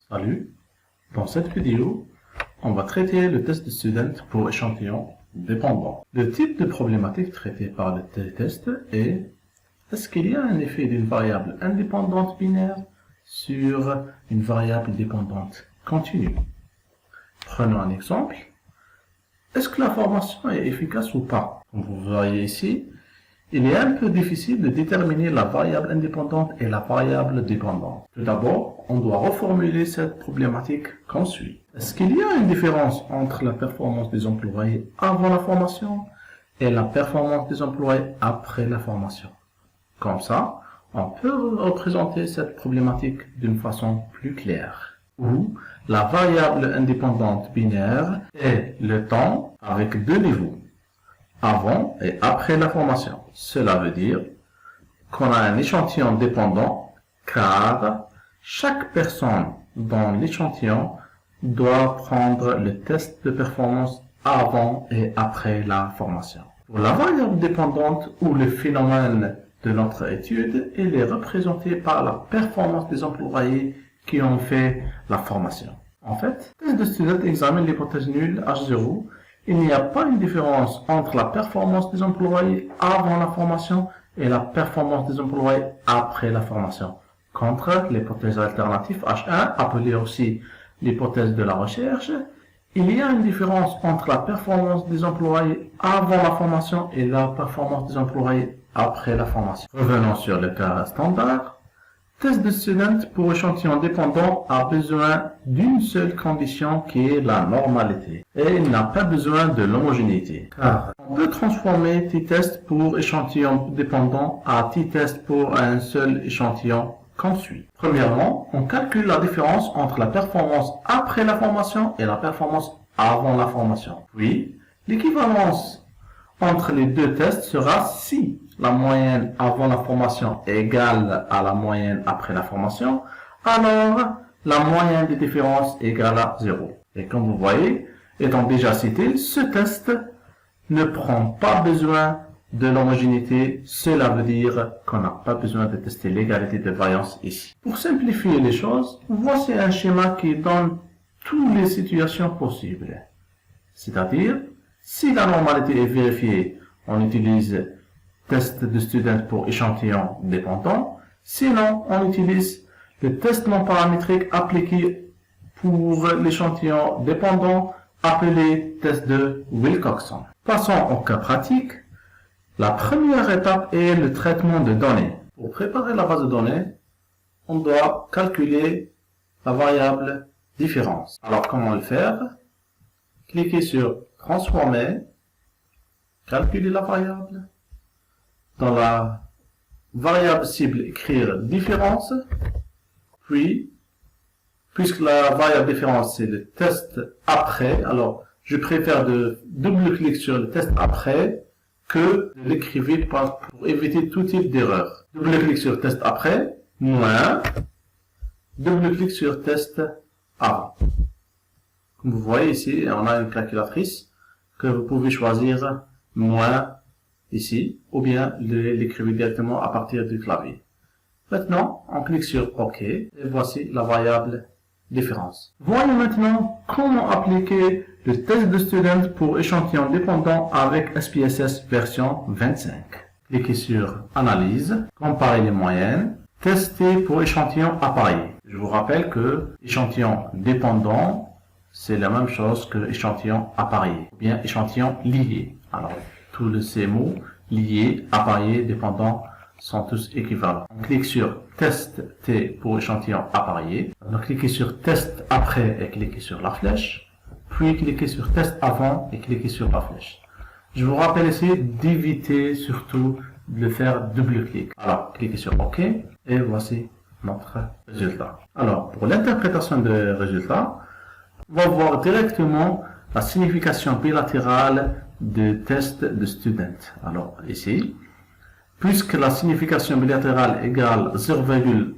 Salut, dans cette vidéo, on va traiter le test de student pour échantillon dépendant. Le type de problématique traité par le test est: est-ce qu'il y a un effet d'une variable indépendante binaire sur une variable dépendante continue? Prenons un exemple. Est-ce que la formation est efficace ou pas? Comme vous voyez ici, il est un peu difficile de déterminer la variable indépendante et la variable dépendante. Tout d'abord, on doit reformuler cette problématique comme suit. Est-ce qu'il y a une différence entre la performance des employés avant la formation et la performance des employés après la formation? Comme ça, on peut représenter cette problématique d'une façon plus claire. Où la variable indépendante binaire est le temps avec deux niveaux, avant et après la formation. Cela veut dire qu'on a un échantillon dépendant car chaque personne dans l'échantillon doit prendre le test de performance avant et après la formation. Pour la variable dépendante ou le phénomène de notre étude, il est représenté par la performance des employés qui ont fait la formation. En fait, le test de student examine l'hypothèse nulle H0. Il n'y a pas une différence entre la performance des employés avant la formation et la performance des employés après la formation. Contre l'hypothèse alternative H1, appelée aussi l'hypothèse de la recherche, il y a une différence entre la performance des employés avant la formation et la performance des employés après la formation. Revenons sur le cas standard. Test de student pour échantillon dépendant a besoin d'une seule condition qui est la normalité. Et il n'a pas besoin de l'homogénéité. Car on peut transformer t-test pour échantillon dépendant à t-test pour un seul échantillon comme suit. Premièrement, on calcule la différence entre la performance après la formation et la performance avant la formation. Puis, l'équivalence entre les deux tests sera si la moyenne avant la formation est égale à la moyenne après la formation, alors la moyenne des différences est égale à 0. Et comme vous voyez, étant déjà cité, ce test ne prend pas besoin de l'homogénéité. Cela veut dire qu'on n'a pas besoin de tester l'égalité de variance ici. Pour simplifier les choses, voici un schéma qui donne toutes les situations possibles. C'est-à-dire, si la normalité est vérifiée, on utilise test de student pour échantillon dépendant. Sinon, on utilise le test non paramétrique appliqué pour l'échantillon dépendant appelé test de Wilcoxon. Passons au cas pratique. La première étape est le traitement de données. Pour préparer la base de données, on doit calculer la variable différence. Alors, comment le faire? Cliquez sur Transformer, calculer la variable. Dans la variable cible, écrire différence. Puis, puisque la variable différence, c'est le test après, alors je préfère de double-cliquer sur le test après que de l'écrire pour éviter tout type d'erreur. Double-clic sur test après, moins, double-clic sur test avant. Comme vous voyez ici, on a une calculatrice que vous pouvez choisir moins ici, ou bien l'écrire directement à partir du clavier. Maintenant, on clique sur OK, et voici la variable différence. Voyons maintenant comment appliquer le test de student pour échantillon dépendant avec SPSS version 25. Cliquez sur Analyse, Comparer les moyennes, Tester pour échantillon appareillé. Je vous rappelle que échantillon dépendant, c'est la même chose que échantillon appareillé, ou bien échantillon lié. Alors, tous ces mots, liés, appareillé, dépendant, sont tous équivalents. On clique sur Test T pour échantillon appareillé. Donc, cliquez sur Test après et cliquez sur la flèche. Puis, cliquez sur Test avant et cliquez sur la flèche. Je vous rappelle ici d'éviter surtout de le faire double-clic. Alors, cliquez sur OK et voici notre résultat. Alors, pour l'interprétation des résultats, on va voir directement la signification bilatérale de test de student. Alors ici, puisque la signification bilatérale égale 0,000,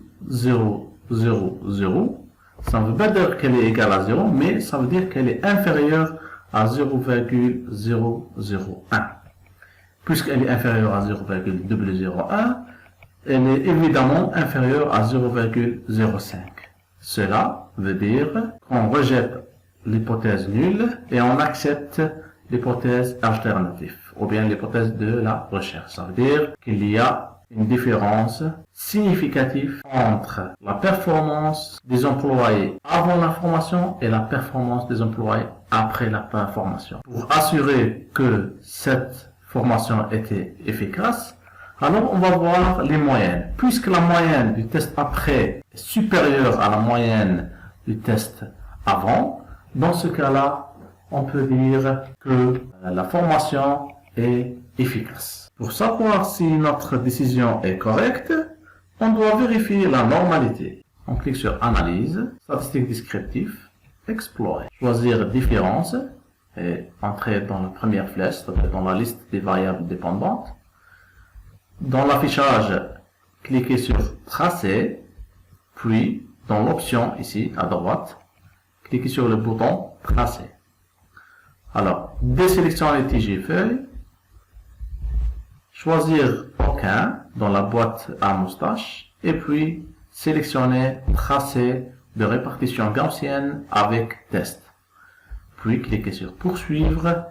ça ne veut pas dire qu'elle est égale à 0, mais ça veut dire qu'elle est inférieure à 0,001. Puisqu'elle est inférieure à 0,001, elle est évidemment inférieure à 0,05. Cela veut dire qu'on rejette l'hypothèse nulle et on accepte l'hypothèse alternative, ou bien l'hypothèse de la recherche. Ça veut dire qu'il y a une différence significative entre la performance des employés avant la formation et la performance des employés après la formation. Pour assurer que cette formation était efficace, alors on va voir les moyennes. Puisque la moyenne du test après est supérieure à la moyenne du test avant, dans ce cas-là, on peut dire que la formation est efficace. Pour savoir si notre décision est correcte, on doit vérifier la normalité. On clique sur Analyse, Statistiques descriptives, Explorer. Choisir Différence et entrer dans la première flèche, dans la liste des variables dépendantes. Dans l'affichage, cliquez sur Tracer, puis dans l'option ici à droite, cliquez sur le bouton Tracer. Alors, désélectionner TG-feuille, choisir aucun dans la boîte à moustache et puis sélectionner Tracé de répartition gaussienne avec test. Puis cliquez sur Poursuivre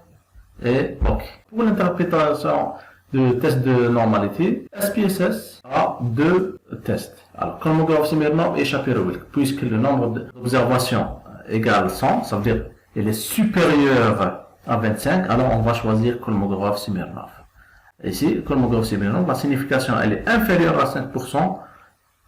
et OK. Pour l'interprétation de test de normalité, SPSS a deux tests. Alors, Kolmogorov-Smirnov et Shapiro-Wilk. Puisque le nombre d'observations égale 100, ça veut dire qu'il est supérieur à 25, alors on va choisir Kolmogorov-Smirnov. Ici, Kolmogorov-Smirnov, la signification elle est inférieure à 5%.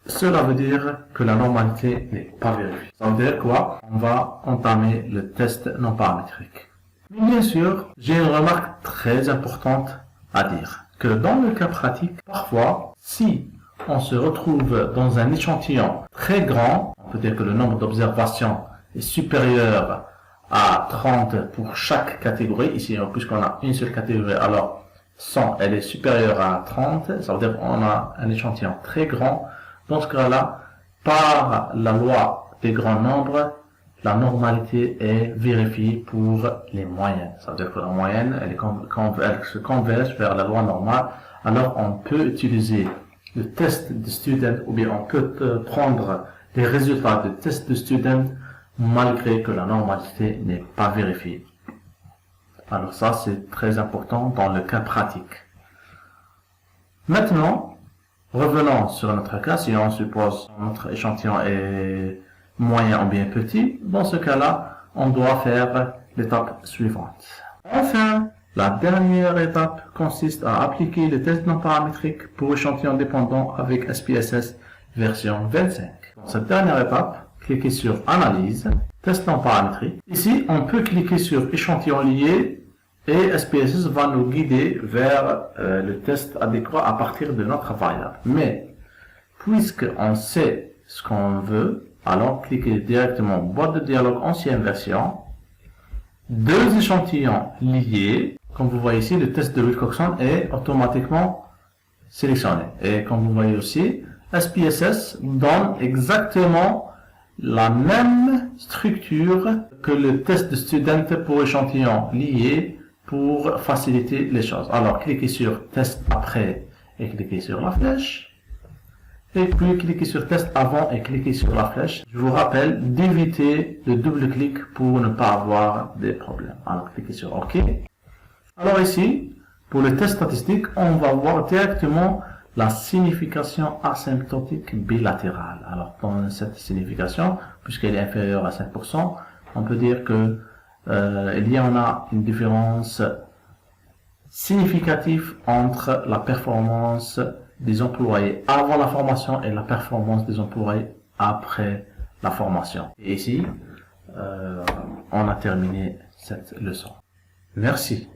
Cela veut dire que la normalité n'est pas vérifiée. Ça veut dire quoi? On va entamer le test non paramétrique. Mais bien sûr, j'ai une remarque très importante à dire. Que dans le cas pratique, parfois, si on se retrouve dans un échantillon très grand, on peut dire que le nombre d'observations est supérieur à 30 pour chaque catégorie. Ici, puisqu'on a une seule catégorie, alors 100, elle est supérieure à 30. Ça veut dire qu'on a un échantillon très grand. Dans ce cas-là, par la loi des grands nombres, la normalité est vérifiée pour les moyennes. Ça veut dire que la moyenne, elle se converge vers la loi normale. Alors, on peut utiliser le test de student ou bien on peut prendre les résultats du test de student malgré que la normalité n'est pas vérifiée. Alors ça, c'est très important dans le cas pratique. Maintenant, revenons sur notre cas. Si on suppose que notre échantillon est moyen ou bien petit, dans ce cas-là, on doit faire l'étape suivante. Enfin, la dernière étape consiste à appliquer le test non paramétrique pour échantillon dépendant avec SPSS version 25. Dans cette dernière étape, cliquez sur Analyse, test non paramétrique. Ici, on peut cliquer sur échantillon lié et SPSS va nous guider vers le test adéquat à partir de notre variable. Mais, puisqu'on sait ce qu'on veut, alors cliquez directement boîte de dialogue ancienne version, deux échantillons liés. Comme vous voyez ici, le test de Wilcoxon est automatiquement sélectionné. Et comme vous voyez aussi, SPSS donne exactement la même structure que le test de student pour échantillon lié pour faciliter les choses. Alors, cliquez sur test après et cliquez sur la flèche. Et puis, cliquez sur test avant et cliquez sur la flèche. Je vous rappelle d'éviter le double clic pour ne pas avoir des problèmes. Alors, cliquez sur OK. Alors ici, pour le test statistique, on va voir directement la signification asymptotique bilatérale. Alors, dans cette signification, puisqu'elle est inférieure à 5%, on peut dire que il y en a une différence significative entre la performance des employés avant la formation et la performance des employés après la formation. Et ici, on a terminé cette leçon. Merci.